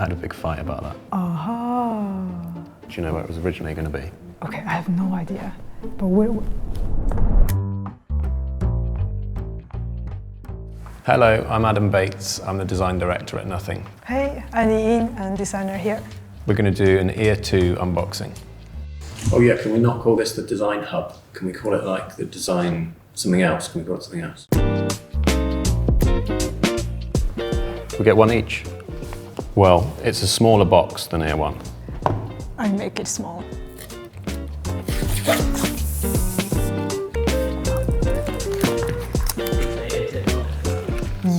had a big fight about that. Aha. Do you know where it was originally going to be? Okay, I have no idea. But Hello, I'm Adam Bates. I'm the design director at Nothing. Hey, I'm Yi-Ying, and designer here. We're going to do an Ear 2 unboxing. Oh yeah, can we not call this the design hub? Can we call it like the design something else? Can we call it something else? We get one each. Well, it's a smaller box than Ear 1. I make it small.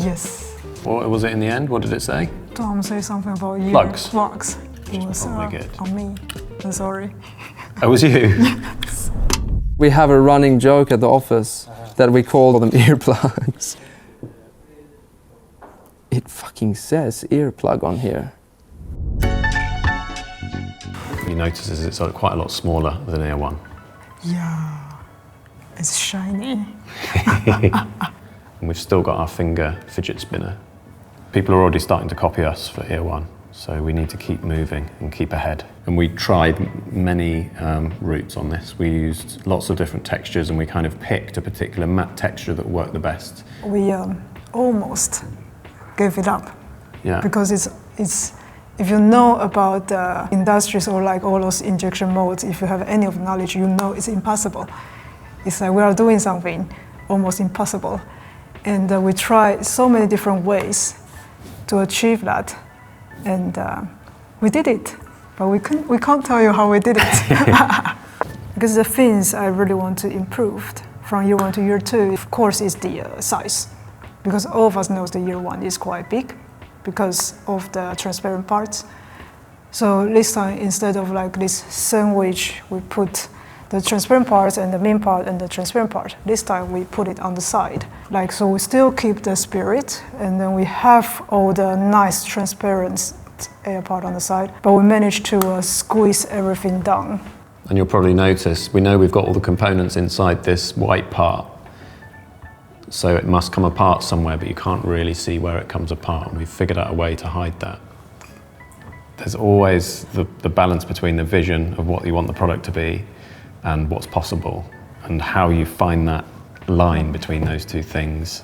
Yes. What was it in the end? What did it say? Tom say something about you. Plugs. Plugs. It was probably good. on me. I'm sorry. Oh, was you? Yes. We have a running joke at the office that we call them earplugs. It fucking says earplug on here. You notice it's quite a lot smaller than Ear 1. Yeah. It's shiny. And we've still got our finger fidget spinner. People are already starting to copy us for Ear 1, so we need to keep moving and keep ahead. And we tried many routes on this. We used lots of different textures and we kind of picked a particular matte texture that worked the best. We almost gave it up. Yeah. Because it's if you know about the industries or like all those injection molds, if you have any of the knowledge, you know it's impossible. It's like we are doing something almost impossible. And we tried so many different ways to achieve that. And we did it, but we can't tell you how we did it. Because the things I really want to improve from year 1 to year 2, of course, is the size. Because all of us know the year 1 is quite big because of the transparent parts. So this time, instead of like this sandwich, we put the transparent parts and the main part and the transparent part. This time we put it on the side. Like, so we still keep the spirit, and then we have all the nice transparent air part on the side, but we managed to squeeze everything down. And you'll probably notice, we know we've got all the components inside this white part, so it must come apart somewhere, but you can't really see where it comes apart, and we've figured out a way to hide that. There's always the balance between the vision of what you want the product to be and what's possible, and how you find that line between those two things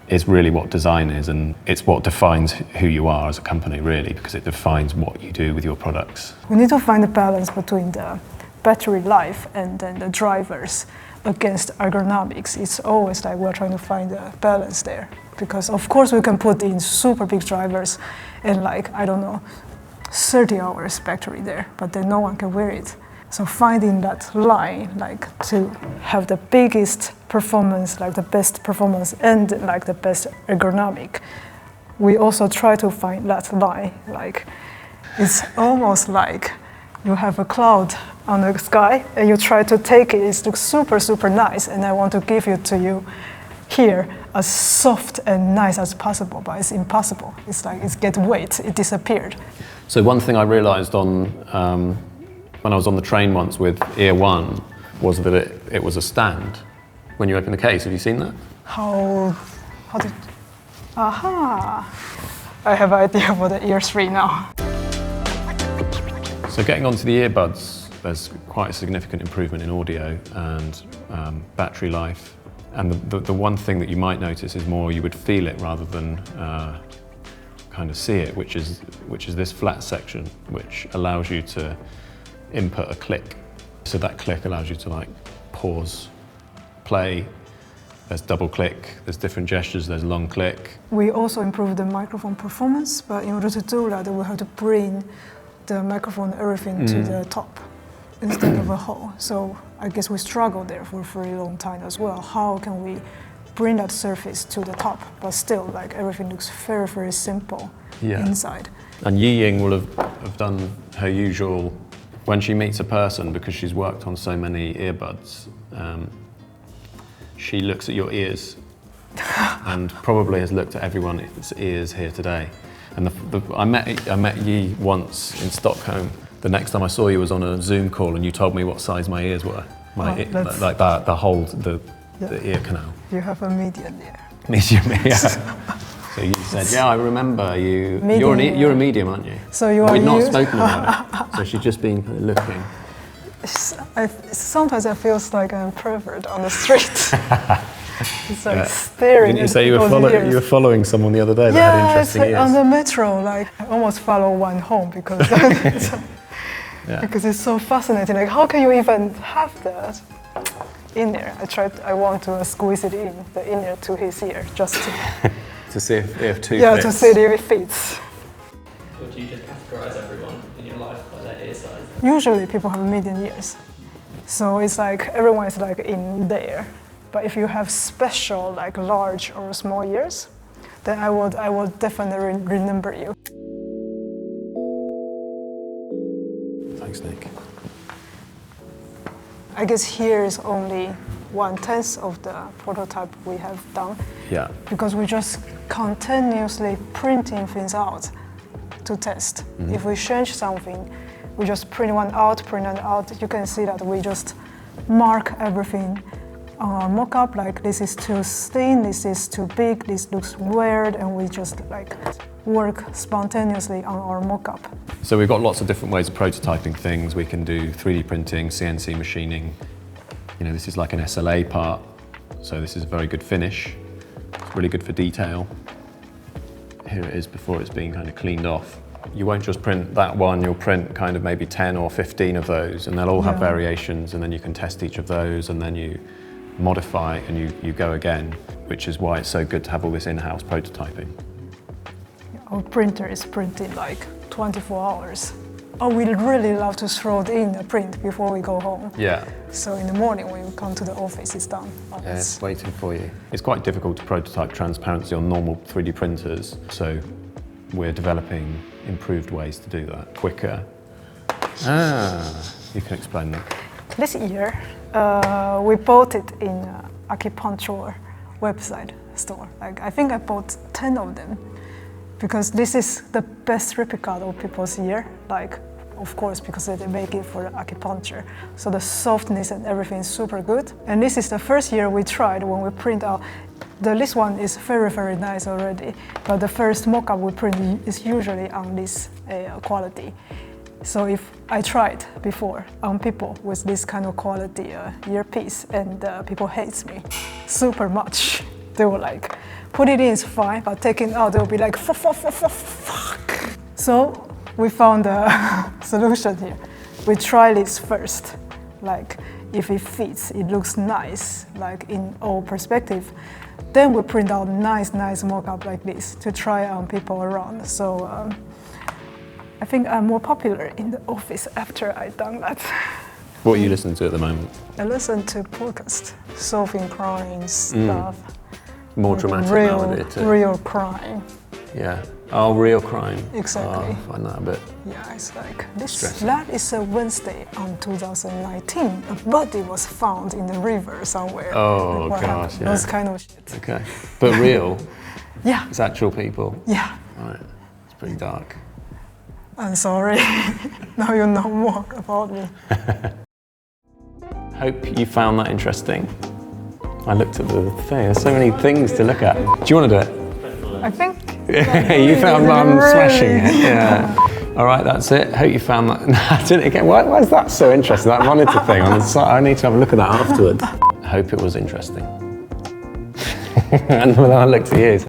is really what design is, and it's what defines who you are as a company, really, because it defines what you do with your products. We need to find a balance between the battery life and then the drivers against ergonomics. It's always like we're trying to find a balance there, because of course we can put in super big drivers and like, I don't know, 30 hours battery there, but then no one can wear it. So finding that line, like to have the biggest performance, like the best performance and like the best ergonomic, we also try to find that line. Like, it's almost like you have a cloud on the sky and you try to take it, it looks super, super nice, and I want to give it to you here as soft and nice as possible, but it's impossible. It's like, it gets weight, it disappeared. So one thing I realized on when I was on the train once with Ear 1 was that it was a stand when you open the case. Have you seen that? How did... Aha! I have an idea for the Ear 3 now. So getting onto the earbuds, there's quite a significant improvement in audio and battery life. And the one thing that you might notice is more you would feel it rather than kind of see it, which is this flat section, which allows you to input a click. So that click allows you to like pause, play, there's double click, there's different gestures, there's long click. We also improved the microphone performance, but in order to do that, we have to bring the microphone, everything to the top instead of a hole. So I guess we struggled there for a very long time as well. How can we bring that surface to the top, but still like everything looks very, very simple inside. And Yi-Ying will have done her usual, when she meets a person, because she's worked on so many earbuds, she looks at your ears and probably has looked at everyone's ears here today. And I met Yi once in Stockholm. The next time I saw you was on a Zoom call and you told me what size my ears were. Like that, the ear canal. You have a median there. Medium, yeah. So you said, yeah, I remember you. Medium, You're a medium, aren't you? So you are. We'd not spoken about it. So she's just been kind of looking. Sometimes I feel like I'm a pervert on the street. It's like staring. Didn't you say you were following someone the other day that had interesting it's like ears? on the metro, like I almost follow one home because because it's so fascinating. Like, how can you even have that in there? I want to squeeze it in the inner to his ear, just to see if two yeah, fits. to see if it fits. Or do you just categorize everyone in your life by their ear size? Usually, people have medium ears, so it's like everyone is like in there. But if you have special, like large or small ears, then I would definitely remember you. Thanks, Nick. I guess here is only 1/10 of the prototype we have done. Yeah. Because we're just continuously printing things out to test. If we change something, we just print one out, print it out. You can see that we just mark everything on our mock-up, like this is too thin, this is too big, this looks weird, and we just like work spontaneously on our mock-up. So we've got lots of different ways of prototyping things. We can do 3D printing, CNC machining. You know, this is like an SLA part, so this is a very good finish. It's really good for detail. Here it is before it's being kind of cleaned off. You won't just print that one, you'll print kind of maybe 10 or 15 of those, and they'll all have variations, and then you can test each of those, and then you modify and you go again, which is why it's so good to have all this in-house prototyping. Our printer is printing like 24 hours. Oh, we really love to throw it in a print before we go home. Yeah. So in the morning when you come to the office, it's done. Oh, Yeah, it's waiting for you. It's quite difficult to prototype transparency on normal 3D printers, so we're developing improved ways to do that quicker. You can explain that. This year, we bought it in acupuncture website store. Like, I think I bought 10 of them because this is the best replica of people's ear. Like, of course, because they make it for acupuncture. So the softness and everything is super good. And this is the first year we tried when we print out. This one is very, very nice already. But the first mock-up we print is usually on this quality. So if I tried before on people with this kind of quality earpiece, and people hate me super much. They were like, put it in is fine, but taking it out, they'll be like, fuck. So we found a solution here. We try this first. Like, if it fits, it looks nice, like in all perspective. Then we print out nice mock-up like this to try on people around. So I think I'm more popular in the office after I done that. What are you listening to at the moment? I listen to podcasts, solving crime stuff. More dramatic nowadays. Real crime. Yeah. Oh, real crime. Exactly. Oh, I find that a bit. Yeah, it's like this. Stressing. That is a Wednesday on 2019. A body was found in the river somewhere. Oh, Like, what gosh, happened? yeah. Those kind of shit. Okay. But real? Yeah. It's actual people? Yeah. Right. It's pretty dark. I'm sorry. Now you know more about me. Hope you found that interesting. I looked at the thing. There's so many things to look at. Do you want to do it? I think. You found I'm smashing it. Yeah. All right, that's it. Hope you found that. No, I didn't again. Why is that so interesting? That monitor thing on the side. I need to have a look at that afterwards. I hope it was interesting. And then I looked at you.